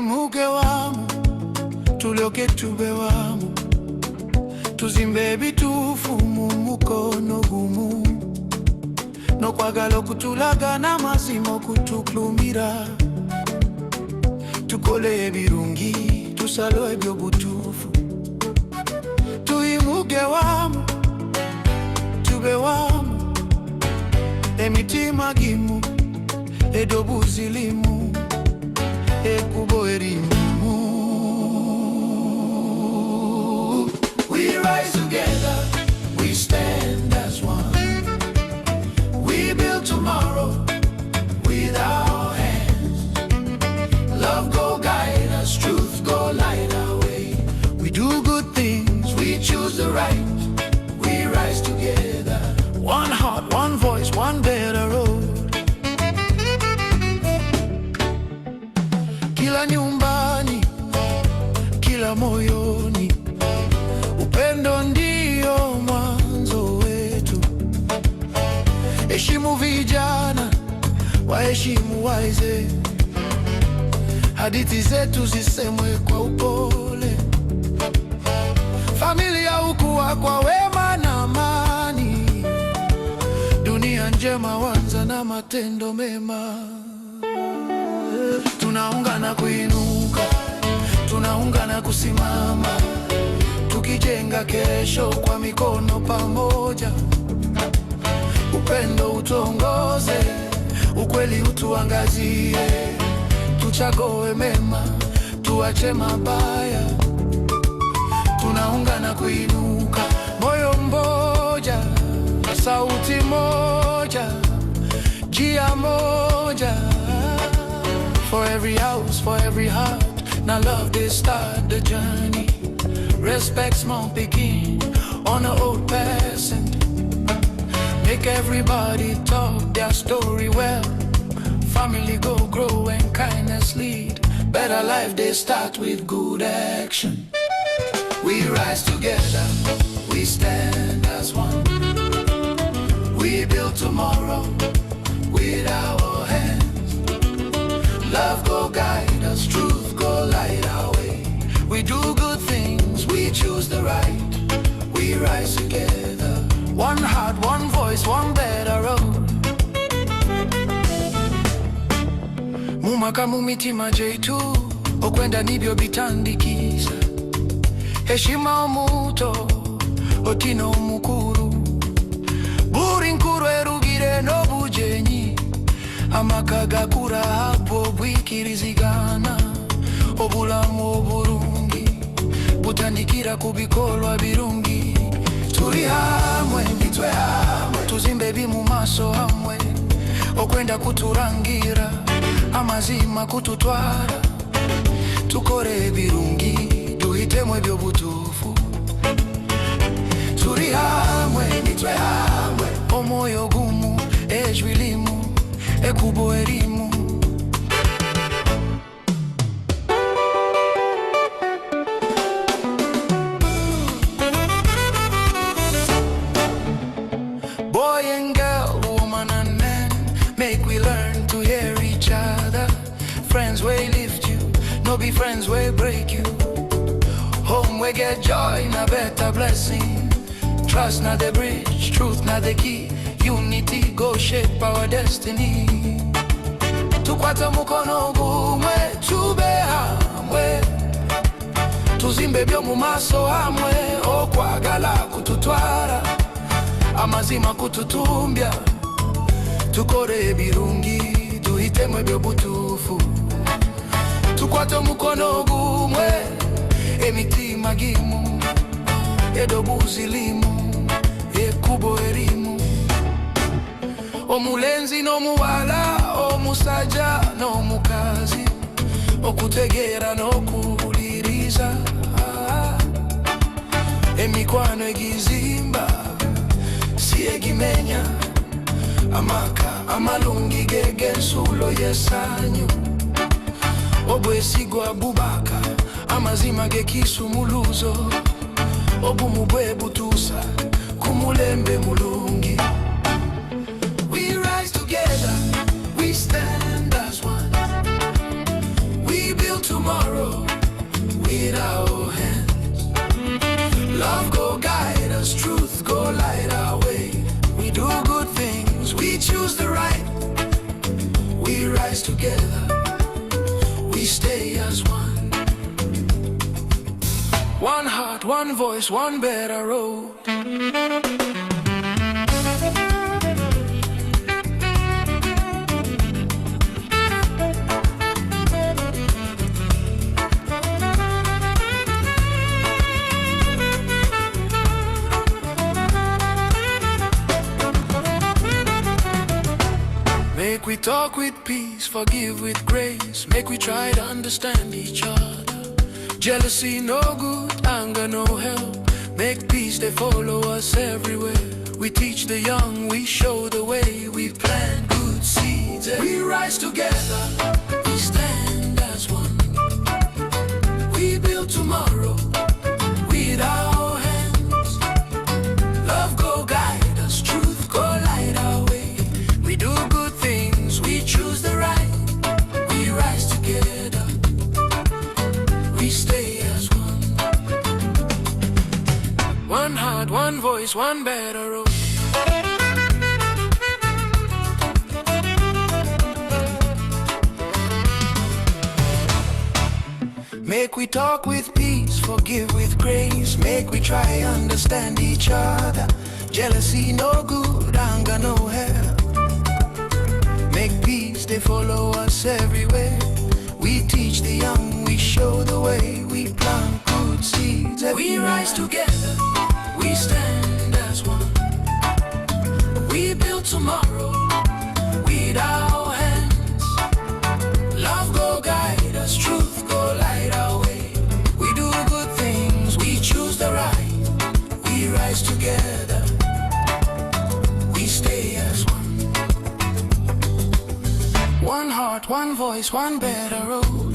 muke wamu tulyoke tube wamu tuzimbe bitufu mu mukono gumu nokwagala okutulagana mazima okutuklumira tukole ebirungi tusalo ebyobutuufu tuyimuke wamu tube wamu emitima gimu edobuzi limu ekubo erimu. We rise together, we stand as one. We build tomorrow with our hands. Love go guide us, truth go light our way. We do good things, we choose the right. We rise together, one heart, one voice, one better road. Kila nyumbani, kila moyoni, upendo ndio mwanzo wetu. Heshimu vijana, waheshimu wazee. Hadithi zetu zisemwe kwa upole. Familia hukua kwa wema na amani. Dunia njema huanza na matendo mema. Tunaungana kuinuka, tunaungana kusimama, tukijenga kesho kwa mikono pamoja. Upendo utuongoze, ukweli utuangazie, tuchague mema, tuache mabaya. Tunaungana kuinuka, moyo mmoja, sauti moja, njia moja. For every house, for every heart, now love they start the journey. Respect small begin, honor old person. Make everybody talk their story well. Family go grow and kindness lead. Better life they start with good action. We rise together, we stand as one. We build tomorrow with our hands. Love go guide us, truth go light our way. We do good things, we choose the right. We rise together, one heart, one voice, one better road. Mumaka mumitima jetu okwenda nibyo bitandikiza. Heshima omuto otino mukuru. Buri nkuru erugire n'obujenyi. Amakaga kura hapo bwikirizigana. Obulamu oburungi butandikira kubikolwa birungi. Turi hamwe, nitwe hamwe, tuzimbe bimu maso hamwe. Okwenda kuturangira, amazima kututwara. Tukore birungi, duhitemwe byobutufu. Turi hamwe, nitwe hamwe, omoyo gumu, ejwi limu, ekubo erimu. Boy and girl, woman and man, make we learn to hear each other. Friends we lift you, no be friends we break you. Home we get joy, na better blessing. Trust na the bridge, truth na the key. Unity go shape our destiny. Tukwata mukono gumwe, tube hamwe. Tuzimbe byo mu maso hamwe, okwagala kututwara. Amazima kututumbya, tukore birungi, duhitemwe byobutufu. Tukwata mukono gumwe, emitima gimu, edobuzi limu, ekubo erimu. Omulenzi n'omuwala, omusajja n'omukazi, okutegera n'okuwuliriza. Emikwano egizimba, si egimenya. Amaka amalungi g'ensulo y'essanyu. Obwesigwa bubaka, amazima g'ekisumuluzo. Obumu bwe butuusa ku mulembe mulungi. We rise together, we stand as one. We build tomorrow with our hands. Love go guide us, truth go light our way. We do good things, we choose the right. We rise together, we stay as one. One heart, one voice, one better road. Make we talk with peace, forgive with grace. Make we try to understand each other. Jealousy no good, anger no help. Make peace, they follow us everywhere. We teach the young, we show the way. We plant good seeds and we rise together. We stand as one. We build tomorrow with our hands. Love go guide us, truth go light our way. We do good things, we choose the right. We rise together, we stay as one. One heart, one voice, one better road. Make we talk with peace, forgive with grace. Make we try understand each other. Jealousy no good, anger no help. Make peace, they follow us everywhere. We teach the young, we show the way. We plant good seeds and we rise together. We stand as one. We build tomorrow with our hands. Love go guide us, truth go light our way. We do good things, we choose the right. We rise together, we stay as one. One heart, one voice, one better road.